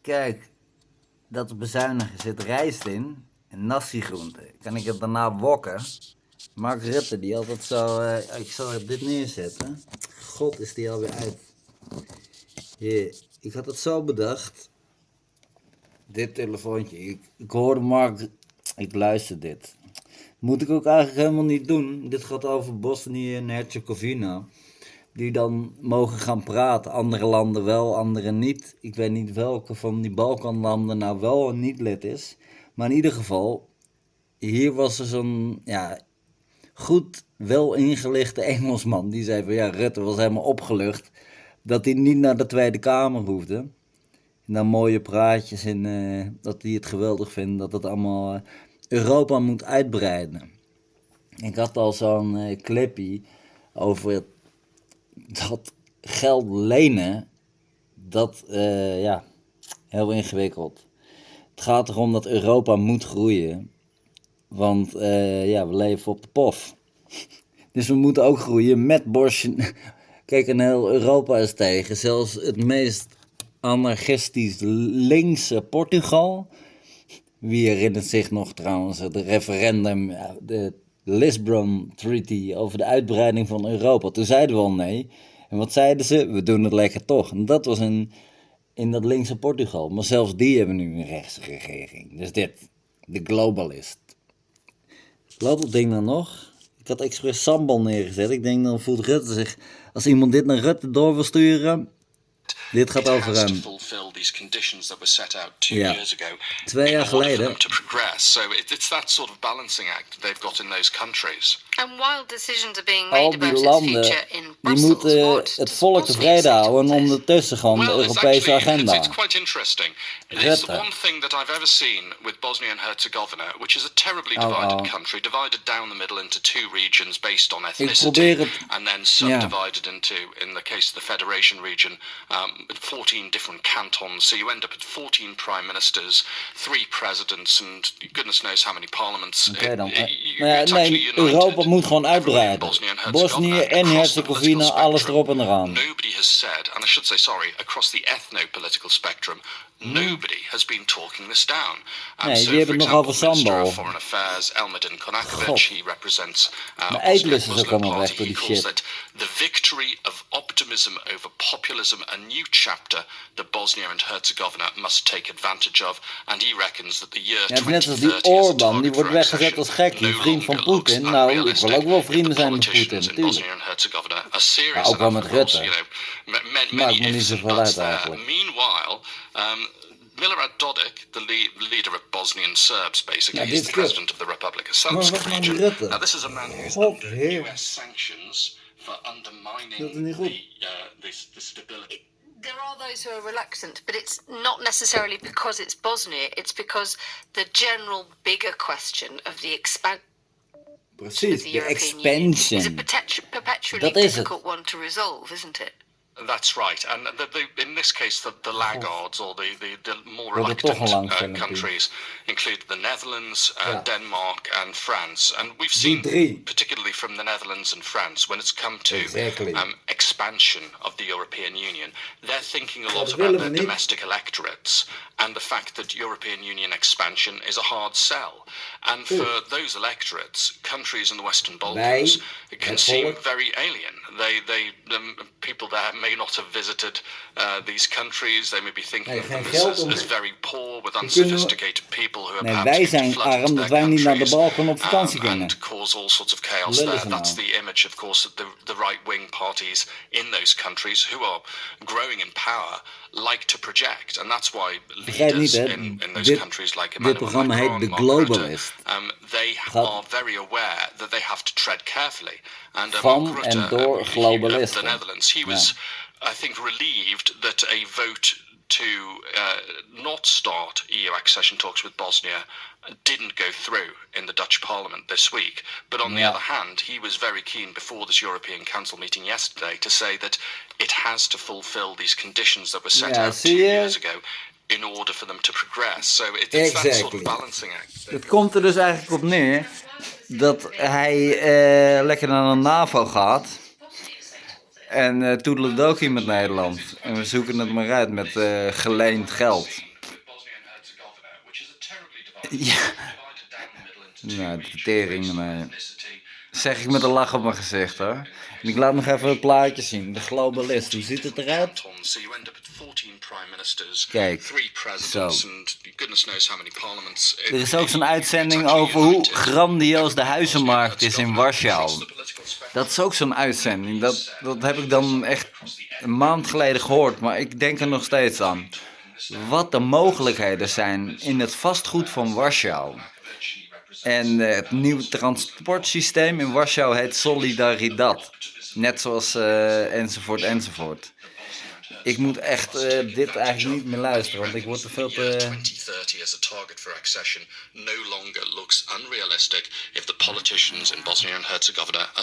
kijk, dat bezuinigen zit rijst in en nasi-groenten. Kan ik het daarna wokken? Mark Rutte, die altijd zo... ik zal dit neerzetten. God, is die alweer uit. Hier, ik had het zo bedacht. Dit telefoontje. Ik hoorde Mark... Ik luister dit. Moet ik ook eigenlijk helemaal niet doen. Dit gaat over Bosnië en Herzegovina. Die dan mogen gaan praten. Andere landen wel, andere niet. Ik weet niet welke van die Balkanlanden nou wel en niet lid is. Maar in ieder geval, hier was er zo'n goed, wel ingelichte Engelsman. Die zei van Rutte was helemaal opgelucht dat hij niet naar de Tweede Kamer hoefde. En dan mooie praatjes en dat hij het geweldig vindt dat het allemaal Europa moet uitbreiden. Ik had al zo'n clipje over dat geld lenen, dat heel ingewikkeld. Het gaat erom dat Europa moet groeien, want we leven op de pof. Dus we moeten ook groeien met Bosnië. Kijk, en heel Europa is tegen, zelfs het meest anarchistisch linkse Portugal. Wie herinnert zich nog trouwens het referendum, de Lisbon Treaty over de uitbreiding van Europa. Toen zeiden we al nee. En wat zeiden ze? We doen het lekker toch. En dat was in dat linkse Portugal. Maar zelfs die hebben nu een rechtse regering. Dus dit, de globalist. Loopt dat ding dan nog? Ik had expres sambal neergezet. Ik denk dan voelt Rutte zich... Als iemand dit naar Rutte door wil sturen... Dit gaat over hem. Ja. 2 jaar geleden. Al die landen die moeten het volk tevreden houden en ondertussen gewoon de Europese agenda. It's one thing that I've ever seen with Bosnia and Herzegovina, which is a terribly divided country, divided down the middle into 2 regions based on ethnicity, and then subdivided into, in the case of the Federation region, 14 different cantons. So you end up with 14 prime ministers, 3 presidents, and goodness knows how many parliaments. Okay, dan. Europa moet gewoon uitbreiden. Bosnië en Herzegovina, alles erop en eraan. Nobody has said, and I should say sorry, across the ethno-political spectrum, nobody has been talking this down. Nee, die hebben het nog over sambal. Foreign Affairs, Elmedin Konakovic, he represents Muslim Party. He calls it the victory of optimism over populism, a new chapter that Bosnia and Herzegovina must take advantage of, and he reckons that the year 2030 net als die Orbán, die wordt weggezet als gek, die vriend van Poetin. Nou, ik wil ook wel vrienden zijn met Poetin, tuurlijk. Maar ook wel met Rutte. Maakt me niet zoveel uit eigenlijk. Meanwhile, Milorad Dodik, the leader of Bosnian Serbs, basically, he's the president of the Republic of Srpska region. Now, this is a man who's under US sanctions for undermining the stability. There are those who are reluctant, but it's not necessarily because it's Bosnia. It's because the general bigger question of the expansion. Precies, the expansion. Is a perpetually difficult one to resolve, isn't it? That's right, and in this case, the laggards or the more reluctant countries include the Netherlands, Denmark, and France. And we've seen, particularly from the Netherlands and France, when it's come to expansion of the European Union, they're thinking a lot about their domestic electorates and the fact that European Union expansion is a hard sell. And for those electorates, countries in the Western Balkans can seem very alien. The people there may not have visited these countries. They may be thinking of them as very poor, with unsophisticated people who are perhaps in flooded to their countries and cause all sorts of chaos there. That's the image, of course, that the right-wing parties in those countries who are growing in power like to project, and that's why leaders in those countries like Emmanuel Macron, Mark Rutte, they are very aware that they have to tread carefully. And Mark Rutte of the Netherlands, he was, I think, relieved that a vote to not start EU accession talks with Bosnia didn't go through in the Dutch parliament this week. But on the other hand, he was very keen before this European Council meeting yesterday to say that it has to fulfill these conditions that were set out 2 years ago in order for them to progress. So it's that sort of balancing act. Het komt er dus eigenlijk op neer dat hij lekker naar de NAVO gaat. En toedeledokie met Nederland. En we zoeken het maar uit met geleend geld. Ja. Nou, de tering, nee. Zeg ik met een lach op mijn gezicht, hoor. En ik laat nog even het plaatje zien. De globalist, hoe ziet het eruit? Kijk, zo. Er is ook zo'n uitzending over hoe grandioos de huizenmarkt is in Warschau. Dat is ook zo'n uitzending. Dat heb ik dan echt een maand geleden gehoord, maar ik denk er nog steeds aan. Wat de mogelijkheden zijn in het vastgoed van Warschau. En het nieuwe transportsysteem in Warschau heet Solidaridad. Net zoals enzovoort enzovoort. Ik moet echt dit eigenlijk niet meer luisteren, want ik word er veel te... 2030 as a target for accession no longer looks unrealistic if the politicians in Bosnia and Herzegovina are